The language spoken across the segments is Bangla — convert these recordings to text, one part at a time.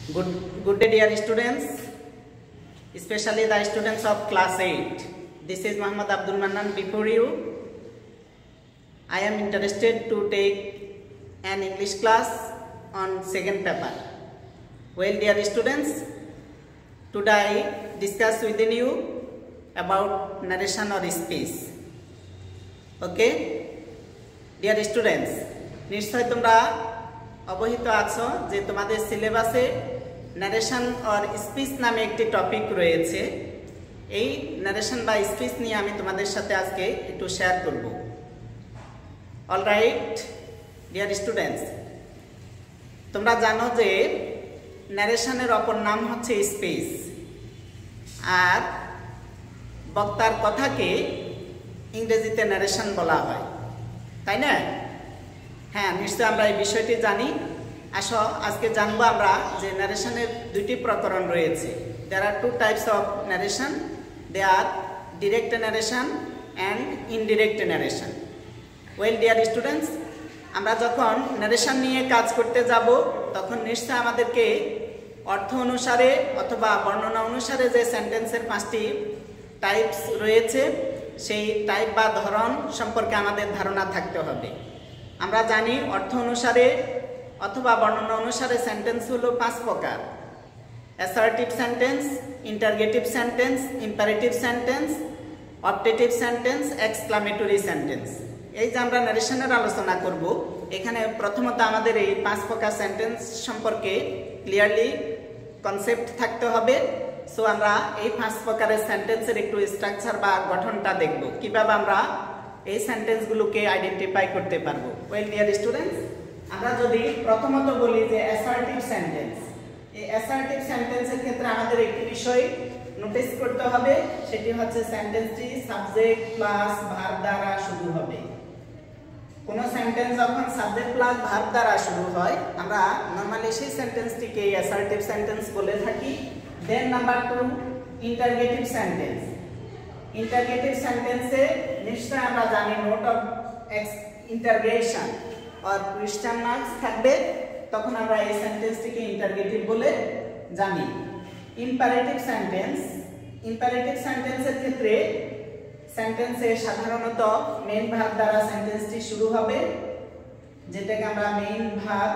Good day, dear students, especially the students of class 8. This is Muhammad Abdul Mannan before you. I am interested to take an English class on second paper. Well, dear students, today I discuss within you about narration or speech. Okay, dear students, নিশ্চয় তোমরা অবহিত আছো যে তোমাদের সিলেবাসে ন্যারেশন অর স্পিচ নামে একটি টপিক রয়েছে। এই ন্যারেশন বা স্পিচ নিয়ে আমি তোমাদের সাথে আজকে একটু শেয়ার করব। অলরাইট ডিয়ার স্টুডেন্টস, তোমরা জানো যে ন্যারেশনের অপর নাম হচ্ছে স্পিচ, আর বক্তার কথাকে ইংরেজিতে ন্যারেশন বলা হয়, তাই না? হ্যাঁ, নিশ্চয় আমরা এই বিষয়টি জানি। আসো আজকে জানবো আমরা যে ন্যারেশনের দুটি প্রকরণ রয়েছে। There are two types of narration, they are direct narration and indirect narration. Well dear students, আমরা যখন ন্যারেশন নিয়ে কাজ করতে যাব তখন নিশ্চয় আমাদেরকে অর্থ অনুসারে অথবা বর্ণনা অনুসারে যে সেন্টেন্সের 5টি টাইপস রয়েছে সেই টাইপ বা ধরন সম্পর্কে আমাদের ধারণা থাকতে হবে। আমরা জানি অর্থ অনুসারে অথবা বর্ণনা অনুসারে সেন্টেন্স হলো 5 প্রকার: assertive sentence, interrogative sentence, imperative sentence, objective sentence, exclamatory sentence. এই যে আমরা ন্যারেশনের আলোচনা করব, এখানে প্রথমত আমাদের এই 5 প্রকার সেন্টেন্স সম্পর্কে ক্লিয়ারলি কনসেপ্ট থাকতে হবে। সো আমরা এই 5 প্রকারের সেন্টেন্সের একটু স্ট্রাকচার বা গঠনটা দেখব, কিভাবে আমরা এই সেন্টেন্সগুলোকে আইডেন্টিফাই করতে পারবো। ওয়েল ডিয়ার স্টুডেন্টস, আমরা যদি প্রথমত বলি যে অ্যাসার্টিভ সেন্টেন্স, এই অ্যাসার্টিভ সেন্টেন্সের ক্ষেত্রে আমাদের একটি বিষয় নোটিস করতে হবে, সেটি হচ্ছে সেন্টেন্সটি সাবজেক্ট প্লাস ভার্ব দ্বারা শুরু হবে। কোন সেন্টেন্স যখন সাবজেক্ট প্লাস ভার্ব দ্বারা শুরু হয় আমরা নরমালি সেই সেন্টেন্সটিকে অ্যাসার্টিভ সেন্টেন্স বলে থাকি। Then number 2, interrogative sentence. Interrogative সেন্টেন্সে নিশ্চয় আমরা জানি নোট অফ ইন্টারগেশন আর কোয়েশ্চেন মার্কস থাকবে, তখন আমরা এই সেন্টেন্সটিকে ইন্টারগেটিভ বলে জানি। ইম্পারেটিভ সেন্টেন্স, ইম্পারেটিভ সেন্টেন্সের ক্ষেত্রে সেন্টেন্সে সাধারণত মেইন ভার্ব দ্বারা সেন্টেন্সটি শুরু হবে, যেটাকে আমরা মেইন ভার্ব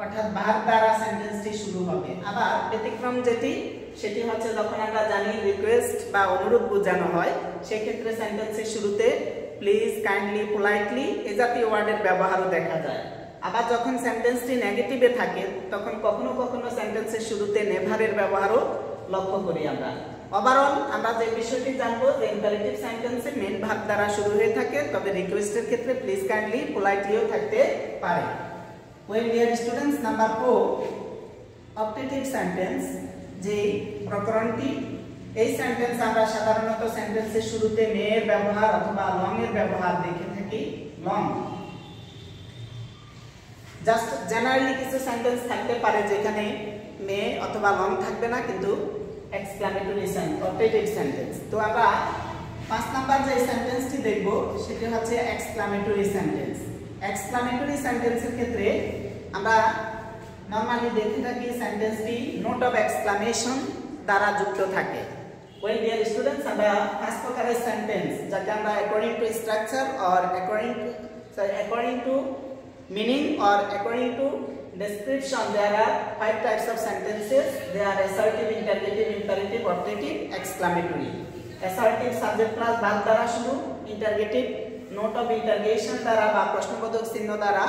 অর্থাৎ ভার্ব দ্বারা সেন্টেন্সটি শুরু হবে। আবার ব্যতিক্রম যেটি, সেটি হচ্ছে যখন আমরা জানি রিকোয়েস্ট বা অনুরোধ বোঝানো হয়, সেই ক্ষেত্রে সেন্টেন্সের শুরুতে প্লিজ, কাইন্ডলি, পোলাইটলি এই জাতীয় ওয়ার্ডের ব্যবহারও দেখা যায়। আবার যখন সেন্টেন্সটি নেগেটিভে থাকে তখন কখনো কখনো সেন্টেন্সের শুরুতে নেভারের ব্যবহারও লক্ষ্য করি আমরা। ওভারঅল আমরা যে বিষয়টি জানবো যে ইম্পারেটিভ সেন্টেন্সে মেইন ভার্ব দ্বারা শুরু হয়ে থাকে, তবে রিকোয়েস্টের ক্ষেত্রে প্লিজ, কাইন্ডলি, পোলাইটলিও থাকতে পারে। Well dear students, number 4, objective sentence. যে প্রকরণটি, এই সেন্টেন্স আমরা সাধারণত সেন্টেন্সের শুরুতে মে এর ব্যবহার অথবা লং এর ব্যবহার দেখে থাকি। লং, জাস্ট জেনারেলি কিছু সেন্টেন্স থাকতে পারে যেখানে মে অথবা লং থাকবে না, কিন্তু এক্সক্লামেটরি সেন্টেন্স, অবজেক্টিভ সেন্টেন্স। তো আমরা 5 নাম্বার যে সেন্টেন্সটি দেখব সেটি হচ্ছে এক্সক্লামেটরি সেন্টেন্স। এক্সক্লামেটরি সেন্টেন্সের ক্ষেত্রে আমরা নরমালি দেখে থাকি সেন্টেন্সটি নোট অফ এক্সক্লামেশন দ্বারা যুক্ত থাকে। ওয়েল ডিয়ার স্টুডেন্টস, আমরা 5 প্রকারের সেন্টেন্স, যাকে আমরা according to structure or according to meaning or according to description, there are 5 types of sentences. They are assertive, interrogative, imperative, objective, exclamatory. Assertive subject plus verb দ্বারা শুরু, interrogative note of interrogation দ্বারা বা প্রশ্নবোধক চিহ্ন দ্বারা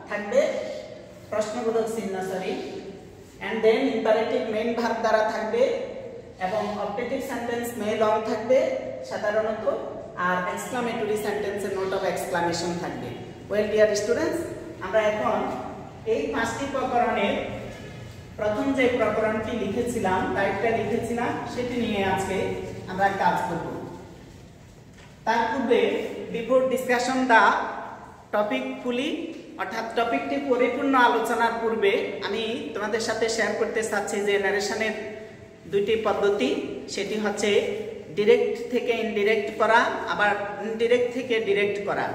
থাকবে, প্রশ্নবোধক চিহ্ন and then imperative main verb দ্বারা থাকবে, এবং objective sentence may long থাকবে সাধারণত, আর exclamatory sentence এর note of exclamation থাকবে। ওয়েল ডিয়ার স্টুডেন্টস, আমরা এখন এই 5টি প্রকরণের প্রথম যে প্রকরণটি লিখেছিলাম, টাইপটা লিখেছিলাম, সেটি নিয়ে আজকে আমরা কাজ করব। তার পূর্বে বিফোর ডিসকাশন দা টপিক ফুলি, অর্থাৎ টপিকটি পরিপূর্ণ আলোচনার পূর্বে আমি তোমাদের সাথে শেয়ার করতে চাচ্ছি যে ন্যারেশনের 2টি পদ্ধতি, সেটি হচ্ছে ডিরেক্ট থেকে ইনডিরেক্ট করা, আবার ইনডিরেক্ট থেকে ডিরেক্ট করা।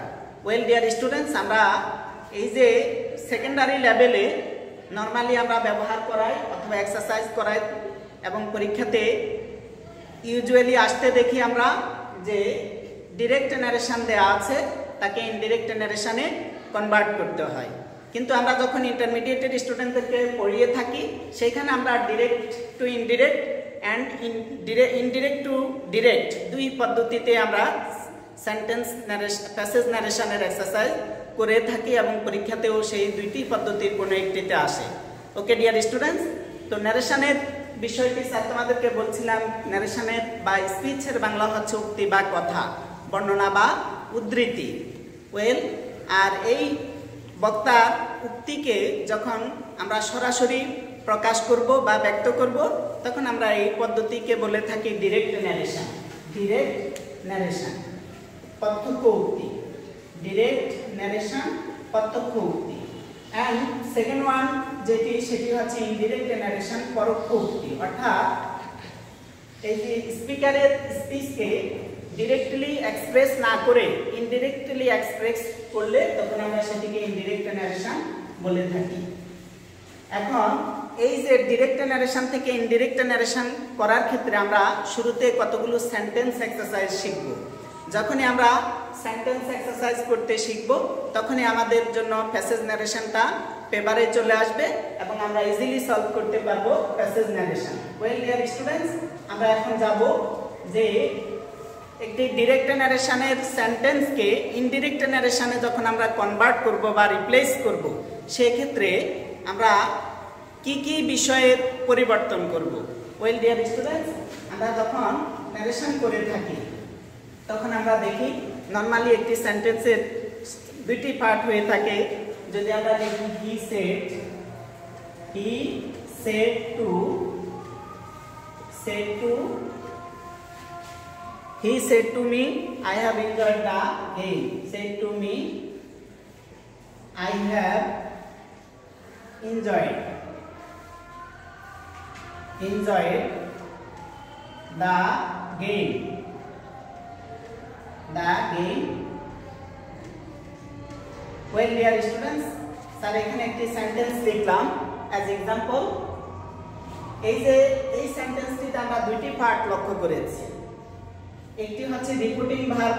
ওয়েল ডিয়ার স্টুডেন্টস, আমরা এই যে সেকেন্ডারি লেভেলে নর্মালি আমরা ব্যবহার করাই অথবা এক্সারসাইজ করাই এবং পরীক্ষাতে ইউজুয়ালি আসতে দেখি আমরা যে ডিরেক্ট নারেশন দেওয়া আছে তাকে ইনডিরেক্ট নারেশনে কনভার্ট করতে হয়। কিন্তু আমরা যখন ইন্টারমিডিয়েটের স্টুডেন্টদেরকে পড়িয়ে থাকি সেখানে আমরা direct to indirect and indirect to direct দুই পদ্ধতিতে আমরা সেন্টেন্স প্যাসেজ নারেশনের এক্সারসাইজ করে থাকি এবং পরীক্ষাতেও সেই দুইটি পদ্ধতির কোনো একটিতে আসে। ওকে ডিয়ার স্টুডেন্টস, তো নারেশনের বিষয়টি স্যার তোমাদেরকে বলছিলাম, নারেশনের বা স্পিচের বাংলা হচ্ছে উক্তি বা কথা, বর্ণনা বা উদ্ধৃতি। আর এই বক্তার উক্তিকে যখন আমরা সরাসরি প্রকাশ করব বা ব্যক্ত করব তখন আমরা এই পদ্ধতিকে বলে থাকি ডিরেক্ট ন্যারেশন। ডিরেক্ট ন্যারেশন, প্রত্যক্ষ উক্তি। ডিরেক্ট ন্যারেশন, প্রত্যক্ষ উক্তি। অ্যান্ড সেকেন্ড ওয়ান যেটি সেটি হচ্ছে ইনডিরেক্ট ন্যারেশন, পরোক্ষ উক্তি। অর্থাৎ এই যে স্পিকারের স্পিচকে ডিরেক্টলি এক্সপ্রেস না করে ইনডিরেক্টলি এক্সপ্রেস করলে তখন আমরা সেটিকে ইনডিরেক্ট ন্যারেশন বলে থাকি। এখন এই যে ডিরেক্ট ন্যারেশন থেকে ইনডিরেক্ট ন্যারেশন করার ক্ষেত্রে আমরা শুরুতে কতগুলো সেন্টেন্স এক্সারসাইজ শিখব। যখনই আমরা সেন্টেন্স এক্সারসাইজ করতে শিখব তখনই আমাদের জন্য প্যাসেজ ন্যারেশনটা পেপারে চলে আসবে এবং আমরা ইজিলি সলভ করতে পারবো passage narration. Well dear students, আমরা এখন যাব যে একটি ডিরেক্ট ন্যারেশনের সেন্টেন্সকে ইনডিরেক্ট ন্যারেশনে যখন আমরা কনভার্ট করব বা রিপ্লেস করব সেই ক্ষেত্রে আমরা কি কি বিষয়ের পরিবর্তন করব। ওয়েল ডিয়ার স্টুডেন্টস, আমরা যখন ন্যারেশন করে থাকি তখন আমরা দেখি নর্মালি একটি সেন্টেন্সের দুইটি পার্ট হয়ে থাকে। যদি আমরা দেখি he said to he said to me I have enjoyed the game. Said to me I have enjoyed the game. Well dear students, sir এখানে একটি সেন্টেন্স লিখলাম অ্যাজ এক্সাম্পল। এই যে এই সেন্টেন্সটিতে আমরা দুইটি পার্ট লক্ষ্য করেছি, একটি হচ্ছে রিপোর্টিং ভার্ব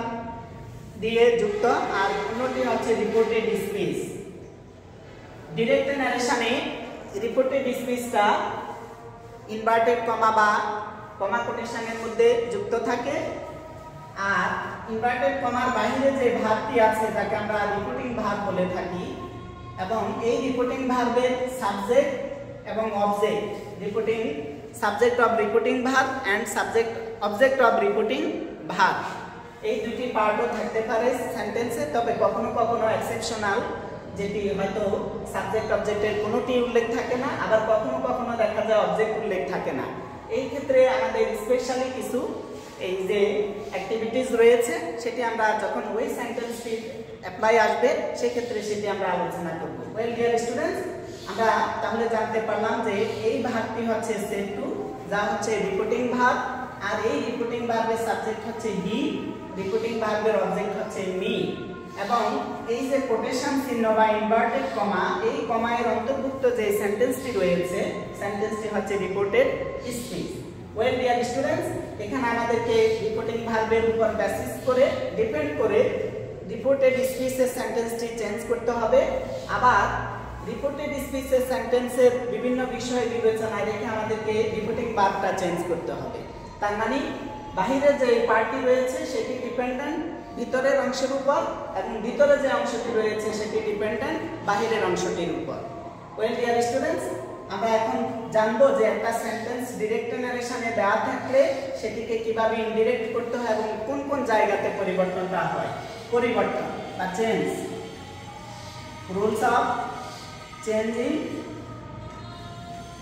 দিয়ে যুক্ত আর অন্যটি হচ্ছে রিপোর্টেড স্পিচ। ডিরেক্ট ন্যারেশনে রিপোর্টেড স্পিচটা ইনভার্টেড কমা বা কমা কোটেশনের মধ্যে যুক্ত থাকে আর ইনভার্টেড কমার বাইরে যে ভার্বটি আছে তাকে আমরা রিপোর্টিং ভার্ব বলে থাকি এবং এই রিপোর্টিং ভার্বের সাবজেক্ট এবং object, reporting subject of reporting verb and subject object of reporting verb, এই দুটি পার্টও থাকতে পারে সেন্টেন্সে। তবে কখনো কখনো এক্সেপশনাল, যেটি হয়তো সাবজেক্ট অবজেক্টের কোনোটি উল্লেখ থাকে না, আবার কখনো কখনো দেখা যায় অবজেক্ট উল্লেখ থাকে না। এই ক্ষেত্রে আমাদের স্পেশালি কিছু এই যে অ্যাক্টিভিটিস রয়েছে সেটি আমরা যখন ওই সেন্টেন্সটি অ্যাপ্লাই আসবে সেক্ষেত্রে সেটি আমরা আলোচনা করব। ওয়েল ডিয়ার স্টুডেন্টস, আমরা তাহলে জানতে পারলাম যে এই ভার্বটি হচ্ছে সেড টু, যা হচ্ছে রিপোর্টিং ভার্ব, আর এই রিপোর্টিং ভার্বের সাবজেক্ট হচ্ছে হি, রিপোর্টিং ভার্বের অবজেক্ট হচ্ছে মি, এবং এই যে কোটেশন চিহ্ন বা ইনভার্টেড কমা, এই কমায়ের অন্তর্ভুক্ত যে সেন্টেন্সটি রয়েছে সেন্টেন্সটি হচ্ছে reported speech. Well dear students, এখানে আমাদেরকে রিপোর্টিং ভার্বের উপর বেসিস করে ডিপেন্ড করে রিপোর্টেড স্পিচের সেন্টেন্সটি চেঞ্জ করতে হবে। আবার রিপোর্টেড স্পিচের সেন্টেন্সের বিভিন্ন বিষয় বিবেচনায় রেখে আমাদেরকে রিপোর্টিং ভার্বটা চেঞ্জ করতে হবে। তার মানে বাহিরে যে পার্টটি রয়েছে সেটি ডিপেন্ডেন্ট ভিতরের অংশের উপর এবং ভিতরে যে অংশটি রয়েছে সেটি ডিপেন্ডেন্ট বাহিরের অংশটির উপর। ওয়েল ডিয়ার স্টুডেন্টস, আমরা এখন জানবো যে একটা সেন্টেন্স ডিরেক্ট ন্যারেশনে দেওয়া থাকলে সেটিকে কিভাবে ইনডিরেক্ট করতে হয় এবং কোন কোন জায়গাতে পরিবর্তনটা হয়। পরিবর্তন বা change, rules of changing,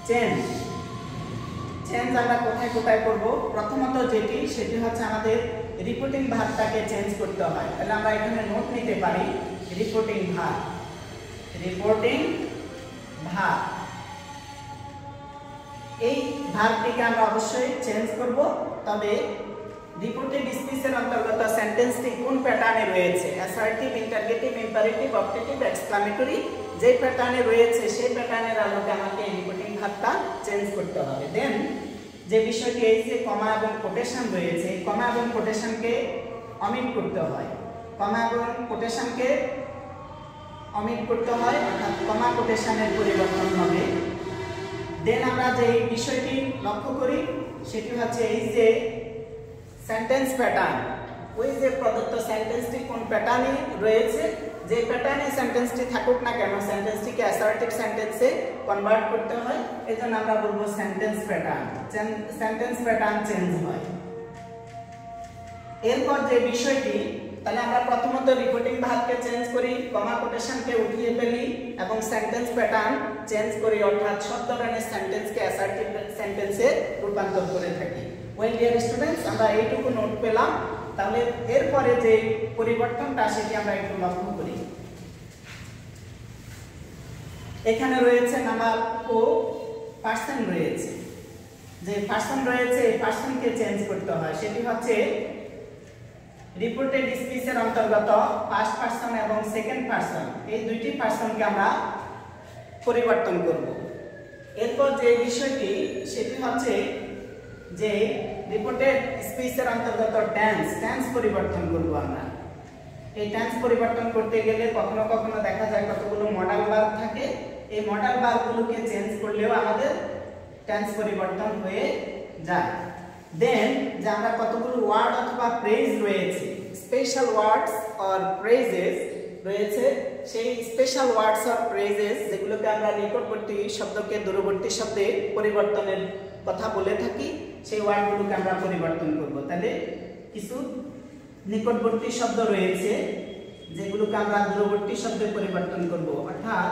change আমরা কোথায় কোথায় করব। প্রথমত যেটি সেটি হচ্ছে আমাদের রিপোর্টিং ভার্বটাকে চেঞ্জ করতে হয়। তাহলে আমরা এখানে নোট নিতে পারি রিপোর্টিং ভার্ব, এই ভার্বটিকে আমরা অবশ্যই চেঞ্জ করব। তবে রিপোর্টেড স্পিচের অন্তর্গত সেন্টেন্সটি কোন প্যাটার্নে রয়েছে, assertive, interrogative, imperative, objective, exclamatory, যে প্যাটার্নে রয়েছে সেই প্যাটার্নের আলোকে আমাকে এই রিপোর্টিং ভার্বটা চেঞ্জ করতে হবে। দেন যে বিষয়টি এই যে কমা এবং কোটেশন রয়েছে, কমা এবং কোটেশনকে অমিট করতে হয়, কমা এবং কোটেশনকে অমিট করতে হয়, অর্থাৎ কমা কোটেশনের পরিবর্তন হবে। দেন আমরা যে বিষয়টি লক্ষ্য করি সেটি হচ্ছে এই যে সেন্টেন্স প্যাটার্ন, ওই যে প্রদত্ত সেন্টেন্সটি কোন প্যাটার্নে রয়েছে, যে প্যাটার্নে সেন্টেন্সটি থাকুক না কেন সেন্টেন্সটিকে অ্যাসার্টিভ সেন্টেন্সে কনভার্ট করতে হয়, এজন্য আমরা বলবো sentence pattern, sentence pattern change হয়। এরপর যে বিষয়টি, তাহলে আমরা প্রথমত রিপোর্টিং ভার্বকে চেঞ্জ করি, কমা কোটেশনকে উঠিয়ে ফেলি এবং সেন্টেন্স প্যাটার্ন চেঞ্জ করি, অর্থাৎ সব ধরনের সেন্টেন্সকে অ্যাসার্টিভ সেন্টেন্সে রূপান্তর করে থাকি। ওয়েল ডিয়ার স্টুডেন্টস, আমরা এইটুকু নোট পেলাম। তাহলে এরপরে যে পরিবর্তনটা সেটি আমরা একটু লক্ষ্য করি। এখানে রয়েছে নাম্বার ও পার্সন রয়েছে, যে পার্সন রয়েছে এই পার্সনকে চেঞ্জ করতে হয়, সেটি হচ্ছে রিপোর্টেড স্পিচের অন্তর্গত ফার্স্ট পার্সন এবং সেকেন্ড পার্সন, এই দুইটি পার্সনকে আমরা পরিবর্তন করব। এরপর যে বিষয়টি সেটি হচ্ছে যে রিপোর্টেড স্পিচের অন্তর্গত টেন্স পরিবর্তন করব আমরা। এই টেন্স পরিবর্তন করতে গেলে কখনো কখনো দেখা যায় কতগুলো মডাল ভার্ব থাকে, এই মডাল ভার্বগুলোকে চেঞ্জ করলেও আমাদের টেন্স পরিবর্তন হয়ে যায়। দেন যে আমরা কতগুলো ওয়ার্ড অথবা ফ্রেজ রয়েছে, স্পেশাল ওয়ার্ডস অর ফ্রেজেস রয়েছে, সেই স্পেশাল ওয়ার্ডস অর ফ্রেজেস যেগুলোকে আমরা নিকটবর্তী শব্দকে দূরবর্তী শব্দে পরিবর্তনের কথা বলে থাকি, সেই ওয়ার্ডগুলোকে আমরা পরিবর্তন করব। তাহলে কিছু নিকটবর্তী শব্দ রয়েছে যেগুলোকে আমরা দূরবর্তী শব্দে পরিবর্তন করব, অর্থাৎ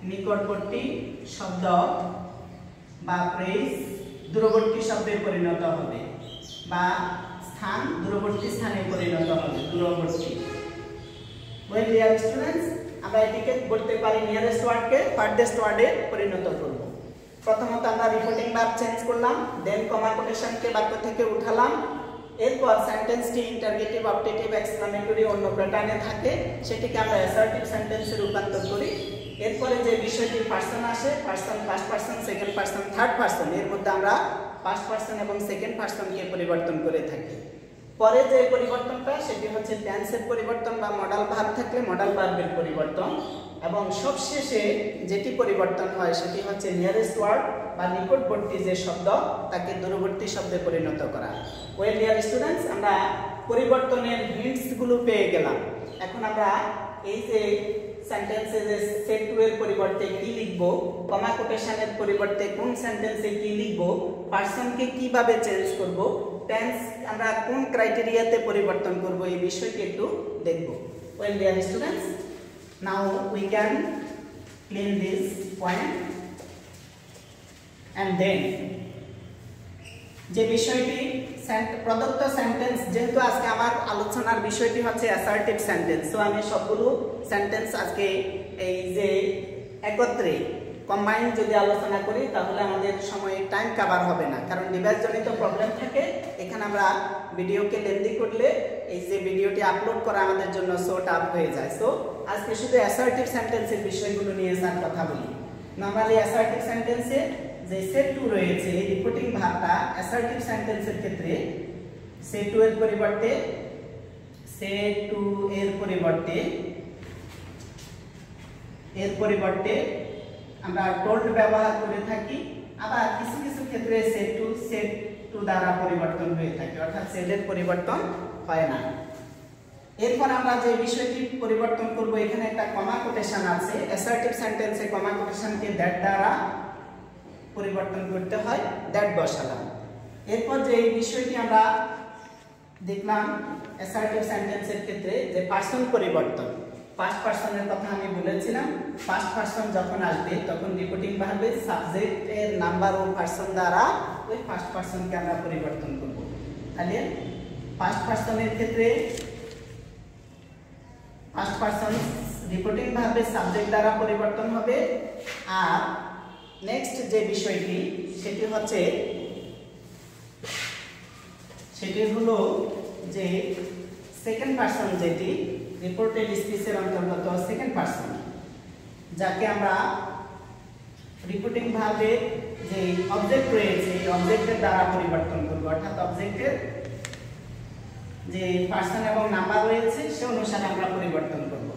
নিকটবর্তী শব্দ বা ফ্রেজ দূরবর্তী শব্দে পরিণত হবে বা স্থান দূরবর্তী স্থানে পরিণত হবে, দূরবর্তী। ওয়েল ডিয়ার স্টুডেন্টস, আমরা এটিকে বলতে পারি নিয়ারেস্ট ওয়ার্ডকে ফারদেস্ট ওয়ার্ডে পরিণত করব। প্রথমত আমরা রিপোর্টিং ভার্ব চেঞ্জ করলাম, দেন কমা কোটেশনকে বাক্য থেকে উঠালাম, এরপর সেন্টেন্সটি ইন্টারগেটিভ, অবজেক্টিভ, এক্সক্লামেটরি অন্য প্যাটার্নে থাকে, সেটিকে আমরা অ্যাসার্টিভ সেন্টেন্সে রূপান্তর করি। এরপরে যে বিষয়টি পার্সন আসে, person, first person, second person, third person, এর মধ্যে আমরা ফার্স্ট পার্সন এবং সেকেন্ড পার্সনকে পরিবর্তন করে থাকি। পরে যে পরিবর্তনটা সেটি হচ্ছে টেন্সের পরিবর্তন বা মডাল ভার্ব থাকলে মডাল ভার্বের পরিবর্তন, এবং সবশেষে যেটি পরিবর্তন হয় সেটি হচ্ছে নিয়ারেস্ট ওয়ার্ড বা নিকটবর্তী যে শব্দ তাকে দূরবর্তী শব্দে পরিণত করা। ওয়েল ডিয়ার স্টুডেন্টস, আমরা পরিবর্তনের হিন্টসগুলো পেয়ে গেলাম। এখন আমরা এই যে সেন্টেন্সে যে সেট টু এর পরিবর্তে কি লিখব, কমা কোটেশনের পরিবর্তে কোন সেন্টেন্সে কি লিখব, পার্সনকে কিভাবে চেঞ্জ করব, টেন্স আমরা কোন ক্রাইটেরিয়াতে পরিবর্তন করব, এই বিষয়টি একটু দেখব। Well dear students, now we can clean this point and then যে বিষয়টি প্রদত্ত সেন্টেন্স, যেহেতু আজকে আমার আলোচনার বিষয়টি হচ্ছে অ্যাসার্টিভ সেন্টেন্স, তো আমি সবগুলো সেন্টেন্স আজকে এই যে একত্রে কম্বাইন যদি আলোচনা করি তাহলে আমাদের সময় টাইম কভার হবে না, কারণ ডিভাইস জনিত প্রবলেম থাকে। এখানে আমরা ভিডিওকে লেন্দি করলে এই যে ভিডিওটি আপলোড করা আমাদের জন্য সো টাফ হয়ে যায়। সো আজকে শুধু অ্যাসার্টিভ সেন্টেন্সের বিষয়গুলো নিয়ে স্যার কথা বলি। নরমালি অ্যাসার্টিভ সেন্টেন্সে যে সেট টু রয়েছে, এই রিপোর্টিং ভার্বটা অ্যাসার্টিভ সেন্টেন্সের ক্ষেত্রে সেট টু এর পরিবর্তে আমরা টোল্ড ব্যবহার করে থাকি, আবার কিছু কিছু ক্ষেত্রে সেট টু দ্বারা পরিবর্তন হয়ে থাকে, অর্থাৎ সেটের পরিবর্তন হয় না। এরপর আমরা যে বিষয়টি পরিবর্তন করব, এখানে একটা কমা কোটেশন আছে, অ্যাসার্টিভ সেন্টেন্সে কমা কোটেশনকে দ্যাট দ্বারা পরিবর্তন করতে হয়, দ্যাট বসালাম। এরপর যে এই বিষয়টি আমরা দেখলাম অ্যাসার্টিভ সেন্টেন্সের ক্ষেত্রে যে পার্সন পরিবর্তন, ফার্স্ট পার্সনের কথা আমি বলেছিলাম, ফার্স্ট পার্সন যখন আসবে তখন রিপোর্টিং ভার্বে সাবজেক্টের নাম্বার ও পার্সন দ্বারা ওই ফার্স্ট পার্সনকে আমরা পরিবর্তন করব। তাহলে ফার্স্ট পার্সনের ক্ষেত্রে ফার্স্ট পার্সন রিপোর্টিং ভার্বে সাবজেক্ট দ্বারা পরিবর্তন হবে। আর নেক্সট যে বিষয়টি সেটি হচ্ছে সেটি হলো যে সেকেন্ড পারসন, যেটি রিপোর্টেড স্পিচের অন্তর্গত সেকেন্ড পারসন, যাকে আমরা রিপোর্টিং ভাবে যে অবজেক্ট রয়েছে এই অবজেক্টের দ্বারা পরিবর্তন করব, অর্থাৎ অবজেক্টের যে পারসন এবং নাম্বার রয়েছে সে অনুসারে আমরা পরিবর্তন করব।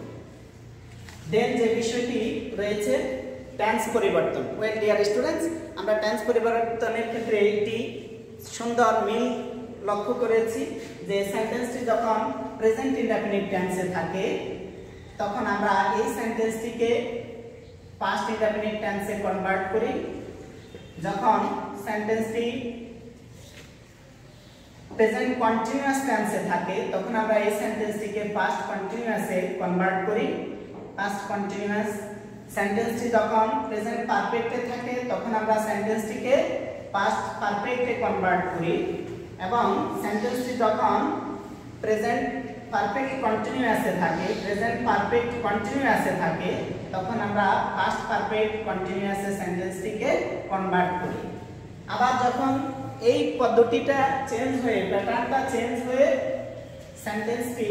দেন যে বিষয়টি রয়েছে টেন্স পরিবর্তন। ওয়েল ডিয়ার স্টুডেন্টস, আমরা টেন্স পরিবর্তনের ক্ষেত্রে একটি সুন্দর মিল লক্ষ্য করেছি যে সেন্টেন্সটি যখন প্রেজেন্ট ইনডেফিনিট টেন্সে থাকে তখন আমরা এই সেন্টেন্সটিকে পাস্ট ইনডেফিনিট টেন্সে কনভার্ট করি। যখন সেন্টেন্সটি প্রেজেন্ট কন্টিনিউয়াস টেন্সে থাকে তখন আমরা এই সেন্টেন্সটিকে পাস্ট কন্টিনিউয়াসে কনভার্ট করি। পাস্ট কন্টিনিউয়াস সেন্টেন্সটি যখন প্রেজেন্ট পারফেক্টে থাকে তখন আমরা সেন্টেন্সটিকে পাস্ট পারফেক্টে কনভার্ট করি, এবং সেন্টেন্সটি যখন প্রেজেন্ট পারফেক্ট কন্টিনিউয়াসে থাকে তখন আমরা পাস্ট পারফেক্ট কন্টিনিউয়াসে সেন্টেন্সটিকে কনভার্ট করি। আবার যখন এই পদ্ধতিটা চেঞ্জ হয়ে প্যাটার্নটা চেঞ্জ হয়ে সেন্টেন্সটি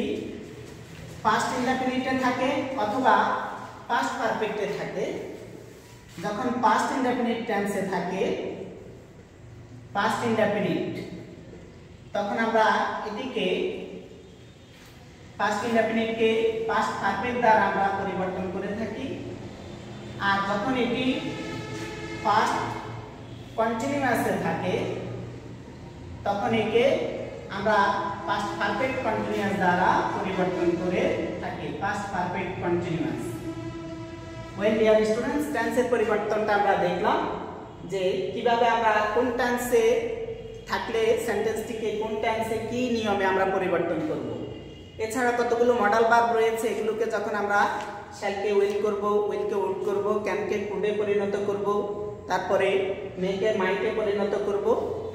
পাস্ট ইনডেফিনিটে থাকে অথবা পাস্ট পারফেক্টে থাকে, যখন পাস্ট ইনডেফিনিট টেন্সে থাকে পাস্ট ইনডেফিনিট তখন আমরা এটিকে পাস্ট ইনডেফিনিটকে পাস্ট পারফেক্ট দ্বারা আমরা পরিবর্তন করে থাকি। আর যখন এটি পাস্ট কন্টিনিউয়াসে থাকে তখন একে আমরা পাস্ট পারফেক্ট কন্টিনিউয়াস দ্বারা পরিবর্তন করে থাকি, past perfect continuous. Well dear students, টেন্সের পরিবর্তনটা আমরা দেখলাম যে কিভাবে আমরা কোন টেন্সে থাকলে সেন্টেন্সটিকে কোন টেন্সে কি নিয়মে আমরা পরিবর্তন করব। এছাড়া কতগুলো মডাল ভার্ব রয়েছে, এগুলোকে যখন আমরা শ্যালকে উইল করব, উইলকে উড করব, ক্যানকে কুডে পরিণত করব, তারপরে মেকে মাইটে পরিণত করব,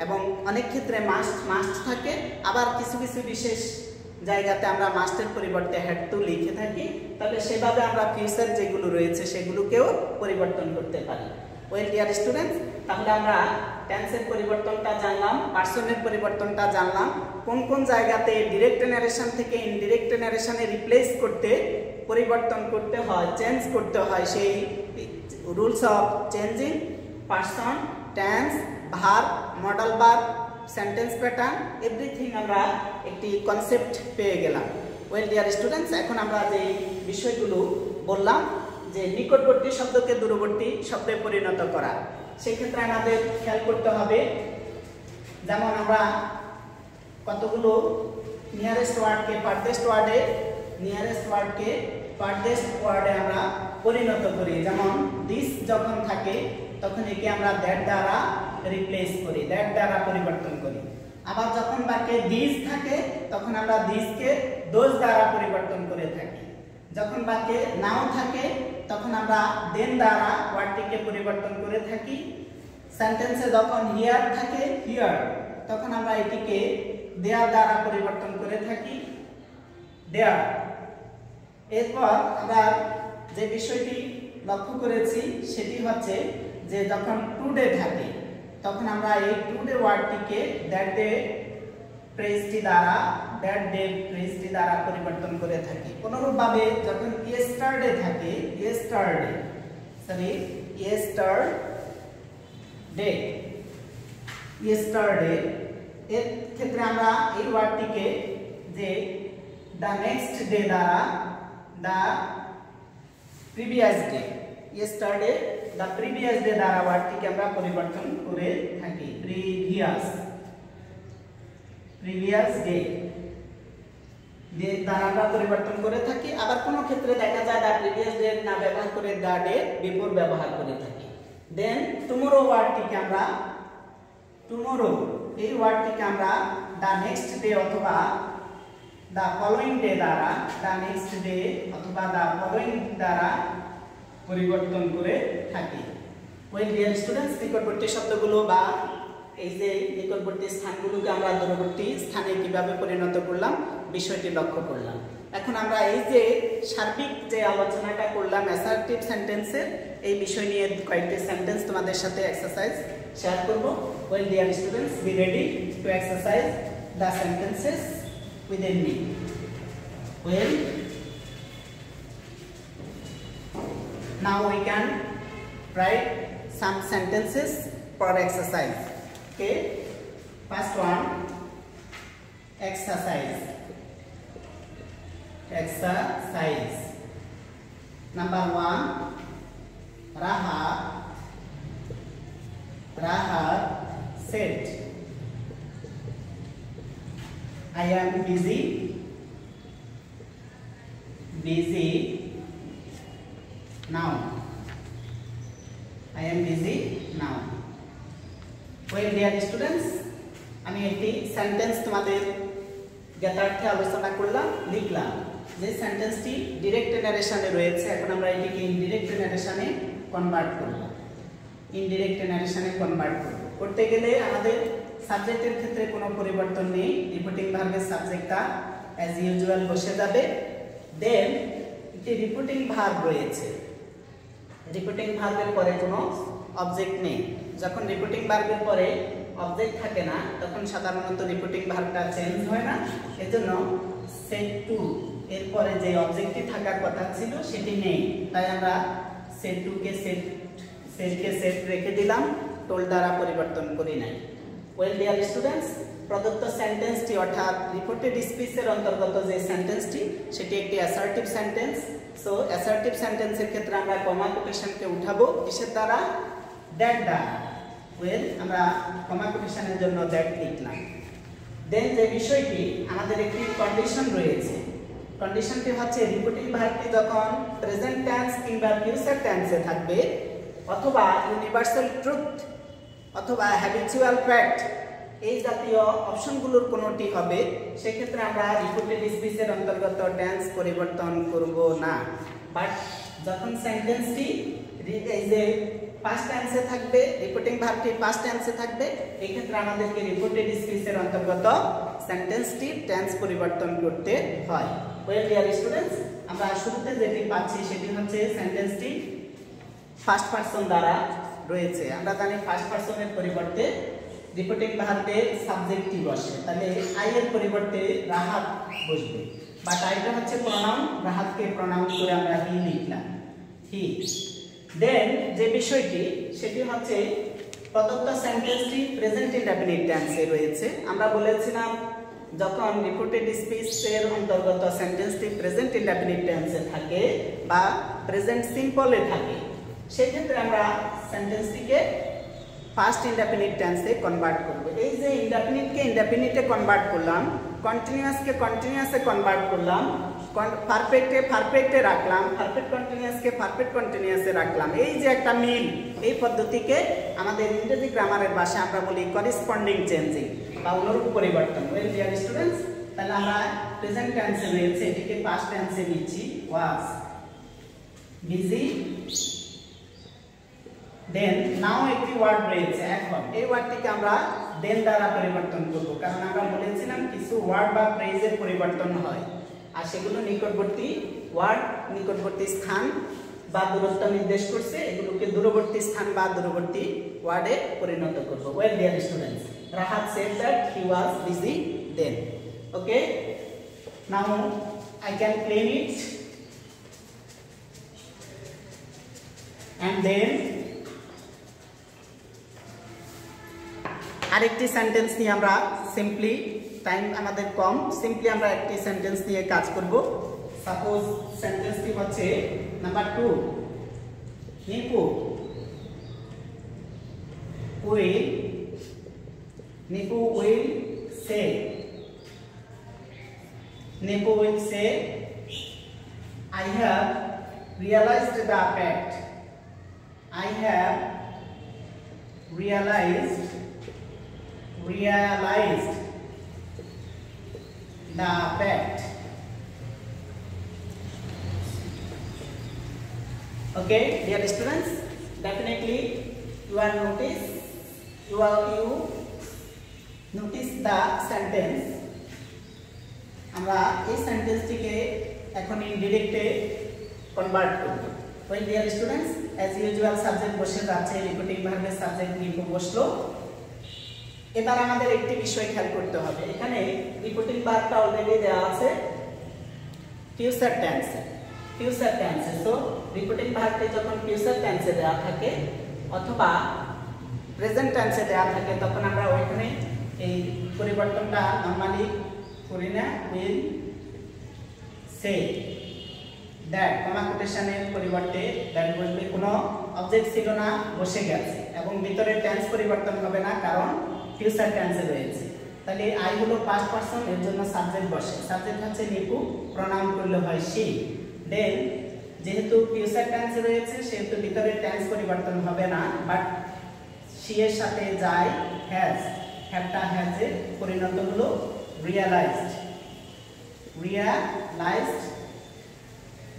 এবং অনেক ক্ষেত্রে মাস্ট থাকে, আবার কিছু কিছু বিশেষ জায়গাতে আমরা মাস্টের পরিবর্তে হ্যাড টু লিখে থাকি, তাহলে সেভাবে আমরা ফিউচার যেগুলো রয়েছে সেগুলোকেও পরিবর্তন করতে পারি। ওয়েল ডিয়ার স্টুডেন্টস, তাহলে আমরা টেন্সের পরিবর্তনটা জানলাম, পার্সনের পরিবর্তনটা জানলাম, কোন কোন জায়গাতে ডিরেক্ট নারেশন থেকে ইনডিরেক্ট নারেশনে রিপ্লেস করতে পরিবর্তন করতে হয়, চেঞ্জ করতে হয়, সেই rules of changing person, tense, verb, modal verb, sentence pattern, everything আমরা একটি কনসেপ্ট পেয়ে গেলাম। ওয়েল ডিয়ার স্টুডেন্টস, এখন আমরা যে বিষয়গুলো বললাম যে নিকটবর্তী শব্দকে দূরবর্তী শব্দে পরিণত করা, সেক্ষেত্রে আমাদের খেয়াল করতে হবে, যেমন আমরা কতগুলো নিয়ারেস্ট ওয়ার্ডকে ফারদেস্ট ওয়ার্ডে আমরা পরিণত করি। যেমন দিস যখন থাকে তখন একে আমরা দ্যাট দ্বারা রিপ্লেস করি, দ্যাট দ্বারা পরিবর্তন করি। আবার যখন বাক্যে দিস থাকে তখন আমরা দিসকে দোজ দ্বারা পরিবর্তন করে থাকি। যখন বাক্যে নাও থাকে তখন আমরা দেন দ্বারা ওয়ার্ডটিকে পরিবর্তন করে থাকি। সেন্টেন্সে যখন হিয়ার থাকে হিয়ার তখন আমরা এটিকে দেয়ার দ্বারা পরিবর্তন করে থাকি, দেয়ার। এরপর আমরা যে বিষয়টি লক্ষ্য করেছি সেটি হচ্ছে যে যখন টুডে থাকে তখন আমরা এই টুডে ওয়ার্ডটিকে দ্যাট ডে ফ্রেজটি দ্বারা পরিবর্তন করে থাকি। অনুরূপভাবে যখন ইয়েস্টারডে থাকে ইয়েস্টারডে এর ক্ষেত্রে আমরা এই ওয়ার্ডটিকে যে দ্য নেক্সট ডে দ্বারা the previous day, yesterday the previous day দ্বারা ওয়ার্ডটিকে আমরা পরিবর্তন করে থাকি, প্রিভিয়াস ডে দ্বারা আমরা পরিবর্তন করে থাকি। আবার কোনো ক্ষেত্রে দেখা যায় দ্য প্রিভিয়াস ডে না ব্যবহার করে দ্য ডে বিফোর ব্যবহার করে থাকি। দেন টুমরো ওয়ার্ডটিকে আমরা এই ওয়ার্ডটিকে আমরা দ্য নেক্সট ডে অথবা দ্য ফলোইং ডে দ্বারা দ্বারা পরিবর্তন করে থাকি। ওয়েল ডিয়ার স্টুডেন্টস, নিকটবর্তী শব্দগুলো বা এই যে নিকটবর্তী স্থানগুলোকে আমরা দূরবর্তী স্থানে কিভাবে পরিণত করলাম বিষয়টি লক্ষ্য করলাম। এখন আমরা এই যে সার্বিক যে আলোচনাটা করলাম অ্যাসার্টিভ সেন্টেন্সের, এই বিষয় নিয়ে কয়েকটি সেন্টেন্স তোমাদের সাথে এক্সারসাইজ শেয়ার করব। Well dear students, be ready to exercise the sentences within me. Well, now we can write some sentences for exercise. Okay, first one, exercise. Exercise. Number one, Rahat said, I am busy now. I am busy now. Well, dear students, আমি একটি সেন্টেন্স তোমাদের জ্ঞাতার্থে আলোচনা করলাম, লিখলাম যে সেন্টেন্সটি ডিরেক্ট ন্যারেশনে রয়েছে। এখন আমরা এটিকে ইনডিরেক্ট ন্যারেশনে কনভার্ট করব। ইনডিরেক্ট ন্যারেশনে কনভার্ট করতে গেলে আমাদের সাবজেক্টের ক্ষেত্রে কোনো পরিবর্তন নেই। রিপোর্টিং ভার্বের সাবজেক্টটা অ্যাজ ইউজুয়াল বসে যাবে। দেন একটি রিপোর্টিং ভার্ব রয়েছে। রিপোর্টিং ভার্বের পরে কোনো অবজেক্ট নেই। যখন রিপোর্টিং ভার্বের পরে অবজেক্ট থাকে না তখন সাধারণত রিপোর্টিং ভার্বটা চেঞ্জ হয় না। এজন্য সেট টু এর পরে যে অবজেক্টটি থাকার কথা ছিল সেটি নেই, তাই আমরা সেট টু কে সেট রেখে দিলাম, টোল দ্বারা পরিবর্তন করি নাই। ওয়েল ডিয়ার স্টুডেন্টস, প্রদত্ত সেন্টেন্সটি অর্থাৎ রিপোর্টেড স্পিচের অন্তর্গত যে সেন্টেন্সটি সেটি একটি অ্যাসার্টিভ সেন্টেন্স। সো অ্যাসার্টিভ সেন্টেন্সের ক্ষেত্রে আমরা কমা কোটেশনকে উঠাবো কিসের দ্বারা? দ্যাট দ্বারা। ওয়েল, আমরা কমা কোটেশনের জন্য দ্যাট লিখলাম। দেন যে বিষয়টি আমাদের একটি কন্ডিশন রয়েছে, কন্ডিশনটি হচ্ছে রিপোর্টিং ভার্বটি যখন প্রেজেন্ট টেন্স কিংবা ফিউচার টেন্সে থাকবে অথবা ইউনিভার্সাল ট্রুথ অথবা হ্যাবিচুয়াল ফ্যাক্ট এই জাতীয় অপশনগুলোর কোনোটি হবে, সেক্ষেত্রে আমরা রিপোর্টেড স্পিচের অন্তর্গত টেন্স পরিবর্তন করব না। বাট যখন সেন্টেন্সটি এই যে পাস্ট টেন্সে থাকবে, রিপোর্টিং ভার্বটি পাস্ট টেন্সে থাকবে, এই ক্ষেত্রে আমাদেরকে রিপোর্টেড স্পিচের অন্তর্গত সেন্টেন্সটি টেন্স পরিবর্তন করতে হয়। ওয়েল ডিয়ার স্টুডেন্টস, আমরা শুরুতে যেটি পাচ্ছি সেটি হচ্ছে সেন্টেন্সটি ফার্স্ট পারসন দ্বারা রয়েছে। আমরা জানি ফার্স্ট পারসনের পরিবর্তে রিপোর্টিং ভার্বের সাবজেক্টটি বসে, তাহলে আই এর পরিবর্তে রাহাত বসবে। বাট আইটা হচ্ছে প্রনাউন, রাহাতকে প্রনাউন করে আমরা হি লিখলাম, হি। দেন যে বিষয়টি সেটি হচ্ছে প্রদত্ত সেন্টেন্সটি প্রেজেন্ট ইনডেফিনিট টেন্সে রয়েছে। আমরা বলেছিলাম যখন রিপোর্টেড স্পিচের অন্তর্গত সেন্টেন্সটি প্রেজেন্ট ইনডেফিনিট টেন্সে থাকে বা প্রেজেন্ট সিম্পলে থাকে, সেক্ষেত্রে আমরা সেন্টেন্সটিকে ফার্স্ট ইনডেফিনিট টেন্সে কনভার্ট করব। এই যে ইনডেফিনিটকে ইনডেফিনিটে কনভার্ট করলাম, কন্টিনিউয়াসকে কন্টিনিউয়াসে কনভার্ট করলাম, পারফেক্টে রাখলাম, পারফেক্ট কন্টিনিউয়াসকে পারফেক্ট কন্টিনিউয়াসে রাখলাম, এই যে একটা মিল, এই পদ্ধতিকে আমাদের ইংরেজি গ্রামারের ভাষায় আমরা বলি করেসপন্ডিং চেঞ্জিং বা অনুরূপ পরিবর্তন। ওয়েল ডিয়ার স্টুডেন্টস, তাহলে আমরা প্রেজেন্ট টেন্সে রয়েছে, এটিকে পাস্ট টেন্সে নিচ্ছি, ওয়াজ বিজি। দেন নাও একটি ওয়ার্ড রয়েছে এখন, এই ওয়ার্ডটিকে আমরা দেন দ্বারা পরিবর্তন করব, কারণ আমরা বলেছিলাম কিছু ওয়ার্ড বা ফ্রেজের পরিবর্তন হয় আর সেগুলো নিকটবর্তী ওয়ার্ড, নিকটবর্তী স্থান বা দূরত্ব নির্দেশ করছে, এগুলোকে দূরবর্তী স্থান বা দূরবর্তী ওয়ার্ডে পরিণত করব। Well dear students, Rahat said that he was busy then. Okay, now I can claim it and then আরেকটি সেন্টেন্স নিয়ে আমরা সিম্পলি, টাইম আমাদের কম, সিম্পলি আমরা একটি সেন্টেন্স নিয়ে কাজ করব। সাপোজ সেন্টেন্সটি হচ্ছে number 2, Nipu will say, Nipu will say, I have realized the fact. I have realized the fact. Okay, dear students, definitely you notice the sentence. আমরা এই সেন্টেন্সটিকে এখন ইনডিরেক্টে কনভার্ট করব। Well dear students, as usual subject বসে যাচ্ছে, রিপোর্টিং ভার্বের সাবজেক্ট নিপু বসলো। এবার আমাদের একটি বিষয় খেয়াল করতে হবে, এখানে রিপোর্টিং ভার্বটা অলরেডি দেওয়া আছে ফিউচার টেন্সে। ফিউচার টেন্সে তো রিপোর্টিং ভার্বটি যখন ফিউচার টেন্সে দেওয়া থাকে অথবা প্রেজেন্ট টেন্সে দেওয়া থাকে তখন আমরা ওইখানে এই পরিবর্তনটা নরমালি করি না, উইল সে দ্যাট, কমা কোটেশনের পরিবর্তে দ্যাট বসবে, কোনো অবজেক্ট ছিল না, বসে গেছে, এবং ভিতরে টেন্স পরিবর্তন হবে না কারণ ফিউচার টেন্সে রয়েছে। তাহলে আই হলো পাস্ট পারসন, এর জন্য সাবজেক্ট বসে, সাবজেক্ট হচ্ছে নিপু, প্রনাউন করলে হয় শি। দেন যেহেতু ফিউচার টেন্সে রয়েছে সেহেতু ভিতরে টেন্স পরিবর্তন হবে না, বাট শি এর সাথে যায় হ্যাজ, হ্যাভটা হ্যাজে পরিণত হলো realised, realised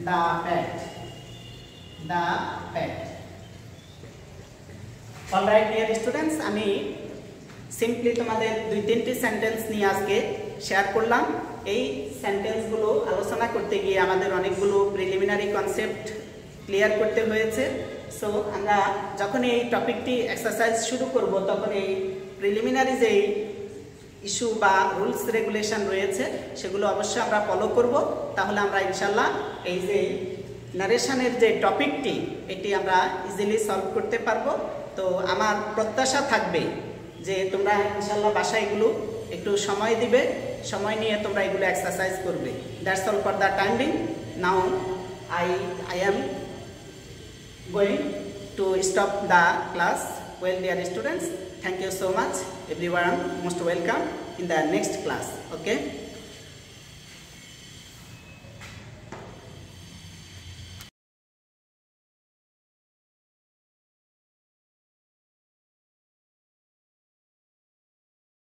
the fact, the fact. All right dear students, আমি সিম্পলি তোমাদের 2-3টি সেন্টেন্স নিয়ে আজকে শেয়ার করলাম। এই সেন্টেন্সগুলো আলোচনা করতে গিয়ে আমাদের অনেকগুলো প্রিলিমিনারি কনসেপ্ট ক্লিয়ার করতে হয়েছে। সো আমরা যখন এই টপিকটি এক্সারসাইজ শুরু করব তখন এই প্রিলিমিনারি যেই ইস্যু বা রুলস রেগুলেশন রয়েছে সেগুলো অবশ্যই আমরা ফলো করব, তাহলে আমরা ইনশাল্লাহ এই যে নারেশনের যে টপিকটি এটি আমরা ইজিলি সলভ করতে পারবো। তো আমার প্রত্যাশা থাকবে যে তোমরা ইনশাল্লাহ বাসায় এগুলো একটু সময় দিবে, সময় নিয়ে তোমরা এগুলো এক্সারসাইজ করবে। That's all for the time being. Now I am going to stop the class. Well dear students, thank you so much, everyone most welcome in the next class. Okay.